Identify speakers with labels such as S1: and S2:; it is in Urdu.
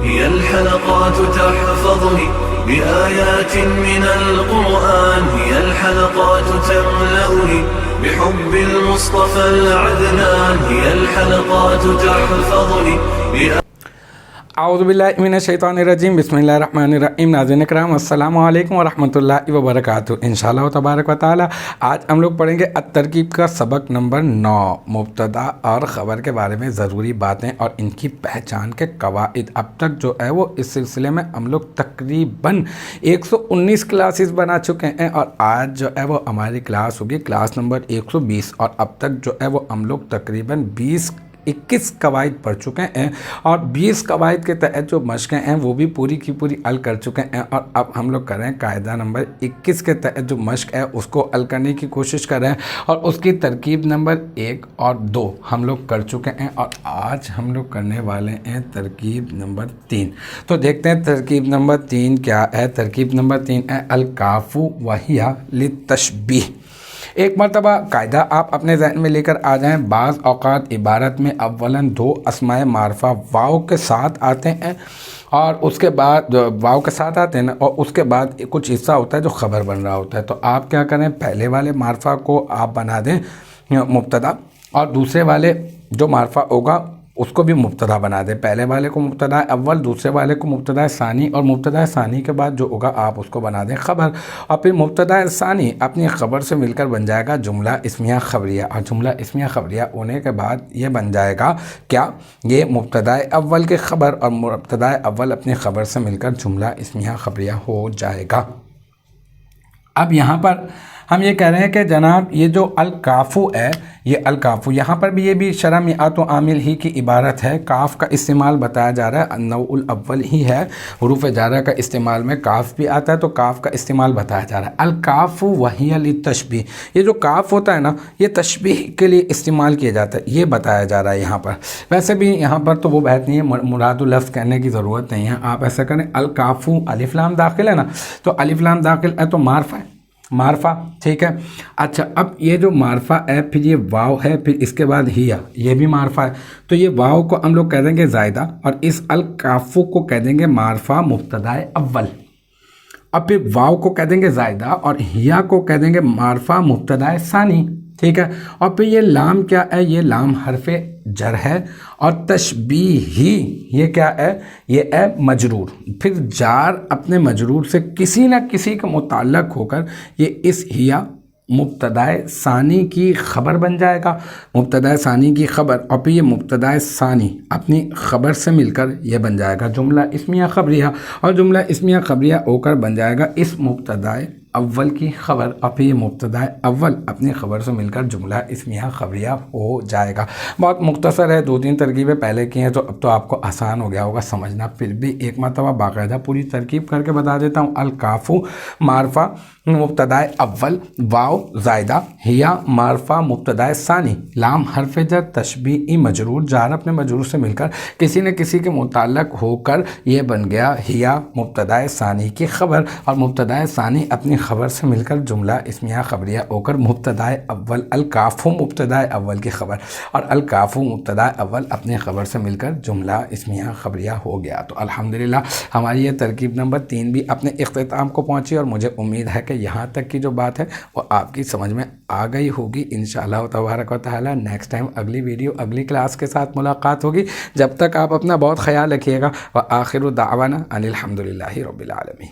S1: هي الحلقات تحفظني بآيات من القرآن، هي الحلقات تملأني بحب المصطفى العدنان، هي الحلقات تحفظني
S2: اعوذ باللہ من الشیطان الرجیم، بسم اللہ الرحمن الرحیم۔ ناظرین کرام، السلام علیکم ورحمۃ اللہ وبرکاتہ۔ انشاءاللہ تبارک و تعالی آج ہم لوگ پڑھیں گے الترکیب کا سبق نمبر 9، مبتدا اور خبر کے بارے میں ضروری باتیں اور ان کی پہچان کے قواعد۔ اب تک جو ہے وہ اس سلسلے میں ہم لوگ تقریباً 119 کلاسز بنا چکے ہیں، اور آج جو ہے وہ ہماری کلاس ہوگی کلاس نمبر 120، اور اب تک جو ہے وہ ہم لوگ تقریباً 21 قواعد پڑھ چکے ہیں، اور 20 قواعد کے تحت جو مشقیں ہیں وہ بھی پوری کی پوری حل کر چکے ہیں، اور اب ہم لوگ کر رہے ہیں قاعدہ نمبر 21 کے تحت جو مشق ہے اس کو حل کرنے کی کوشش کر رہے ہیں، اور اس کی ترکیب نمبر 1 اور 2 ہم لوگ کر چکے ہیں، اور آج ہم لوگ کرنے والے ہیں ترکیب نمبر 3۔ تو دیکھتے ہیں ترکیب نمبر 3 کیا ہے۔ ترکیب نمبر 3 ہے الکاف وہی للتشبیہ۔ ایک مرتبہ قاعدہ آپ اپنے ذہن میں لے کر آ جائیں۔ بعض اوقات عبارت میں اولاً 2 اسماء معرفہ واو کے ساتھ آتے ہیں، اور اس کے بعد واو کے ساتھ آتے ہیں نا، اور اس کے بعد کچھ حصہ ہوتا ہے جو خبر بن رہا ہوتا ہے۔ تو آپ کیا کریں، پہلے والے معرفہ کو آپ بنا دیں مبتدا، اور دوسرے والے جو معرفہ ہوگا اس کو بھی مبتدا بنا دیں۔ پہلے والے کو مبتدا اول، دوسرے والے کو مبتدا ثانی، اور مبتدا ثانی کے بعد جو ہوگا آپ اس کو بنا دیں خبر، اور پھر مبتدا ثانی اپنی خبر سے مل کر بن جائے گا جملہ اسمیہ خبریہ، اور جملہ اسمیہ خبریہ ہونے کے بعد یہ بن جائے گا کیا، یہ مبتدا اول کے خبر، اور مبتدا اول اپنی خبر سے مل کر جملہ اسمیہ خبریہ ہو جائے گا۔ اب یہاں پر ہم یہ کہہ رہے ہیں کہ جناب یہ جو الکافو ہے، یہ الکافو یہاں پر بھی یہ بھی شرح میعات و عامل ہی کی عبارت ہے۔ کاف کا استعمال بتایا جا رہا ہے، النوع الاول ہی ہے، حروف جارہ کا استعمال میں کاف بھی آتا ہے، تو کاف کا استعمال بتایا جا رہا ہے۔ الکاف وہی للتشبیہ، یہ جو کاف ہوتا ہے نا، یہ تشبیہ کے لیے استعمال کیا جاتا ہے، یہ بتایا جا رہا ہے یہاں پر۔ ویسے بھی یہاں پر تو وہ بحث نہیں ہے، مراد لفظ کہنے کی ضرورت نہیں ہے، آپ ایسا کریں الکافو الف لام داخل ہے نا، تو الف لام داخل ہے تو معرفہ ہے، معرفہ، ٹھیک ہے۔ اچھا، اب یہ جو معرفہ ہے، پھر یہ واو ہے، پھر اس کے بعد ہیا، یہ بھی معرفہ ہے، تو یہ واو کو ہم لوگ کہہ دیں گے زائدہ، اور اس الکافو کو کہہ دیں گے معرفہ مبتدا اول، اب پھر واو کو کہہ دیں گے زائدہ، اور ہیا کو کہہ دیں گے معرفہ مبتدا ثانی، ٹھیک ہے۔ اور پھر یہ لام کیا ہے، یہ لام حرف جر ہے، اور تشبیہی یہ کیا ہے، یہ ہے مجرور، پھر جار اپنے مجرور سے کسی نہ کسی کا متعلق ہو کر یہ اس ہیا مبتدا ثانی کی خبر بن جائے گا، مبتدا ثانی کی خبر، اور پھر یہ مبتدا ثانی اپنی خبر سے مل کر یہ بن جائے گا جملہ اسمیہ خبریہ، اور جملہ اسمیہ خبریہ ہو کر بن جائے گا اس مبتدا اول کی خبر، اور پھر یہ مبتدا اول اپنی خبر سے مل کر جملہ اسمیہ خبریہ ہو جائے گا۔ بہت مختصر ہے، 2-3 ترکیبیں پہلے کی ہیں، تو اب تو آپ کو آسان ہو گیا ہوگا سمجھنا، پھر بھی ایک مرتبہ باقاعدہ پوری ترکیب کر کے بتا دیتا ہوں۔ الکافو معرفہ مبتدا اول، واو زائدہ، ہیا معرفہ مبتدا ثانی، لام حرف جر، تشبیہی مجرور، جار اپنے مجرور سے مل کر کسی نہ کسی کے متعلق ہو کر یہ بن گیا ہیا مبتدا ثانی کی خبر، اور مبتدا ثانی اپنی خبر سے مل کر جملہ اسمیہ خبریہ ہو کر مبتدا اول، الکافو مبتدا اول کی خبر، اور الکافو مبتدا اول اپنی خبر سے مل کر جملہ اسمیہ خبریہ ہو گیا۔ تو الحمدللہ ہماری یہ ترکیب نمبر 3 بھی اپنے اختتام کو پہنچی، اور مجھے امید ہے کہ یہاں تک کی جو بات ہے وہ آپ کی سمجھ میں آ گئی ہوگی۔ انشاءاللہ تبارک و تعالی نیکسٹ ٹائم اگلی ویڈیو اگلی کلاس کے ساتھ ملاقات ہوگی۔ جب تک آپ اپنا بہت خیال رکھیے گا، وآخر دعوانا ان الحمدللہ رب العالمین۔